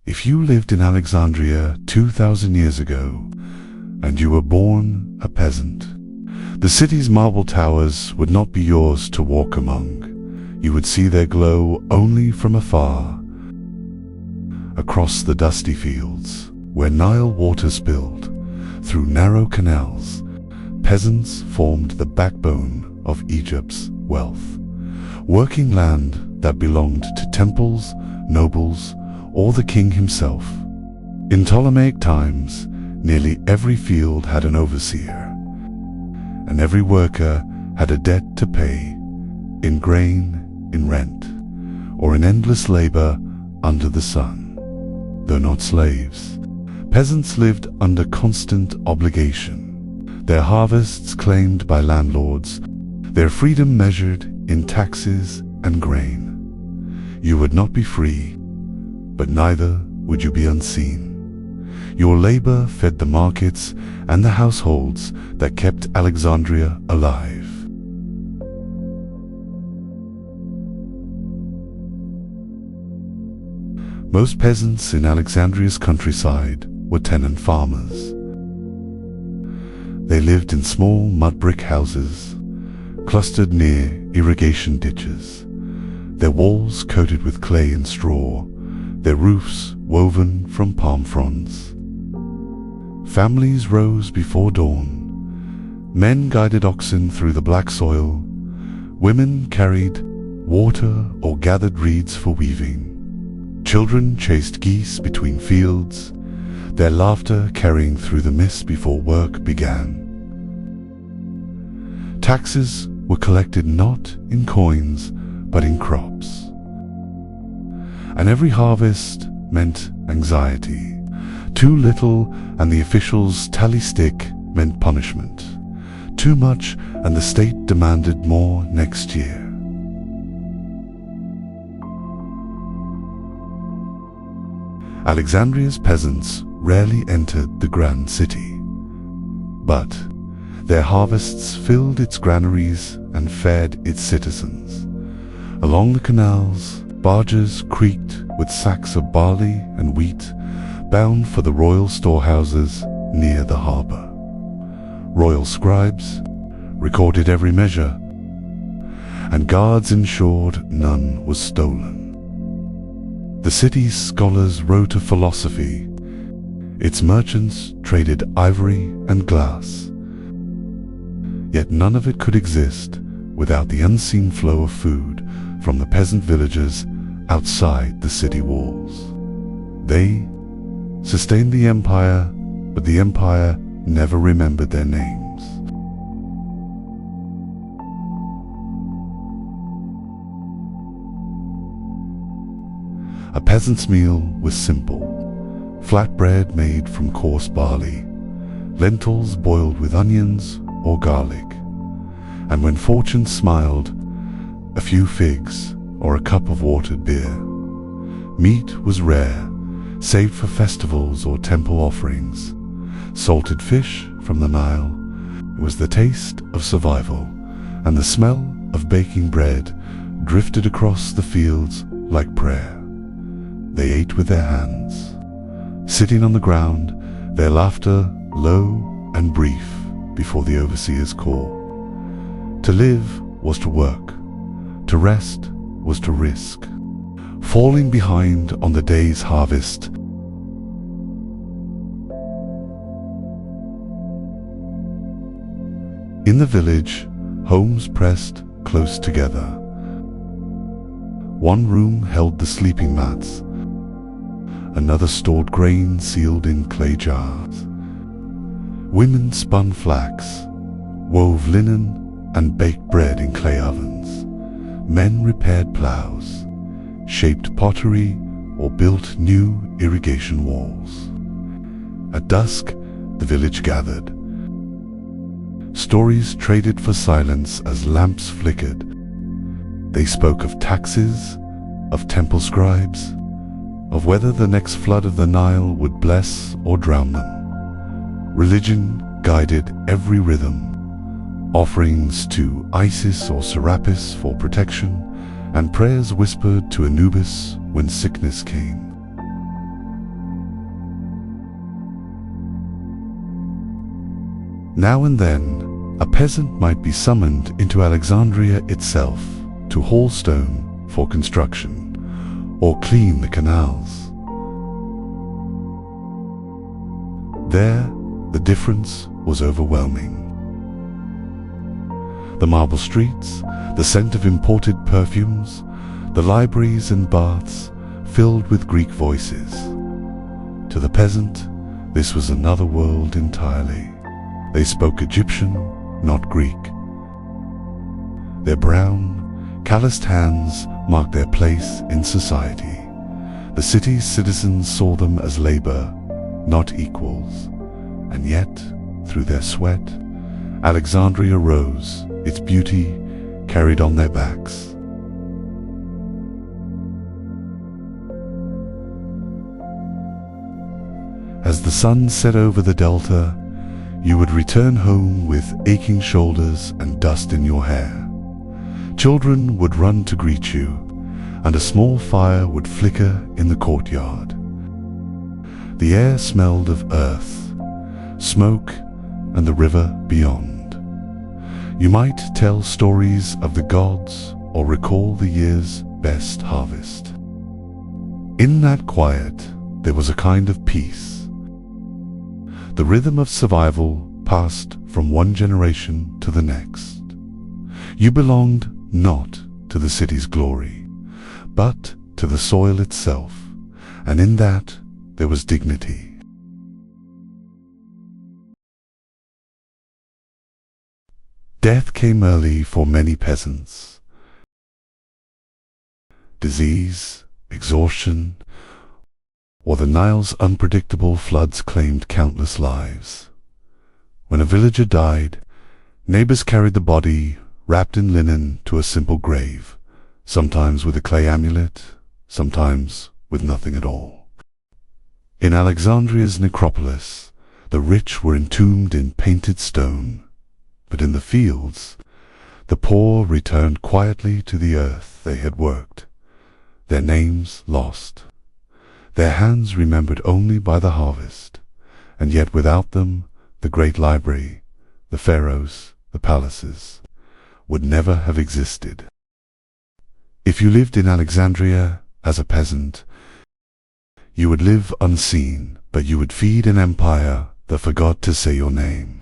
If you lived in Alexandria 2,000 years ago, and you were born a peasant, the city's marble towers would not be yours to walk among. You would see their glow only from afar. Across the dusty fields, where Nile water spilled, through narrow canals, peasants formed the backbone of Egypt's wealth, working land that belonged to temples, nobles, or the king himself. In Ptolemaic times, nearly every field had an overseer, and every worker had a debt to pay, in grain, in rent, or in endless labor under the sun. Though not slaves, peasants lived under constant obligation, their harvests claimed by landlords, their freedom measured in taxes and grain. You would not be free, but neither would you be unseen. Your labor fed the markets and the households that kept Alexandria alive. Most peasants in Alexandria's countryside were tenant farmers. They lived in small mud brick houses, clustered near irrigation ditches, their walls coated with clay and straw, their roofs woven from palm fronds. Families rose before dawn. Men guided oxen through the black soil. Women carried water or gathered reeds for weaving. Children chased geese between fields, their laughter carrying through the mist before work began. Taxes were collected not in coins, but in crops. And every harvest meant anxiety. Too little and the officials' tally stick meant punishment. Too much and the state demanded more next year. Alexandria's peasants rarely entered the grand city, but their harvests filled its granaries and fed its citizens. Along the canals, barges creaked with sacks of barley and wheat, bound for the royal storehouses near the harbor. Royal scribes recorded every measure, and guards ensured none was stolen. The city's scholars wrote of philosophy. Its merchants traded ivory and glass. Yet none of it could exist without the unseen flow of food from the peasant villages outside the city walls. They sustained the empire, but the empire never remembered their names. A peasant's meal was simple: flatbread made from coarse barley, lentils boiled with onions or garlic, and when fortune smiled, a few figs or a cup of watered beer. Meat was rare, saved for festivals or temple offerings. Salted fish from the Nile. It was the taste of survival, and the smell of baking bread drifted across the fields like prayer. They ate with their hands, sitting on the ground, their laughter low and brief before the overseer's call. To live was to work, to rest was to risk, falling behind on the day's harvest. In the village, homes pressed close together. One room held the sleeping mats, another stored grain sealed in clay jars. Women spun flax, wove linen, and baked bread in clay ovens. Men repaired plows, shaped pottery, or built new irrigation walls. At dusk, the village gathered. Stories traded for silence as lamps flickered. They spoke of taxes, of temple scribes, of whether the next flood of the Nile would bless or drown them. Religion guided every rhythm, offerings to Isis or Serapis for protection, and prayers whispered to Anubis when sickness came. Now and then, a peasant might be summoned into Alexandria itself to haul stone for construction or clean the canals. There, the difference was overwhelming. The marble streets, the scent of imported perfumes, the libraries and baths filled with Greek voices. To the peasant, this was another world entirely. They spoke Egyptian, not Greek. Their brown, calloused hands marked their place in society. The city's citizens saw them as labor, not equals. And yet, through their sweat, Alexandria rose, its beauty carried on their backs. As the sun set over the delta, you would return home with aching shoulders and dust in your hair. Children would run to greet you, and a small fire would flicker in the courtyard. The air smelled of earth, smoke, and the river beyond. You might tell stories of the gods or recall the year's best harvest. In that quiet, there was a kind of peace. The rhythm of survival passed from one generation to the next. You belonged not to the city's glory, but to the soil itself, and in that there was dignity. Death came early for many peasants. Disease, exhaustion, or the Nile's unpredictable floods claimed countless lives. When a villager died, neighbors carried the body wrapped in linen to a simple grave, sometimes with a clay amulet, sometimes with nothing at all. In Alexandria's necropolis, the rich were entombed in painted stone, but in the fields, the poor returned quietly to the earth they had worked, their names lost, their hands remembered only by the harvest, and yet without them, the great library, the pharaohs, the palaces, would never have existed. If you lived in Alexandria as a peasant, you would live unseen, but you would feed an empire that forgot to say your name.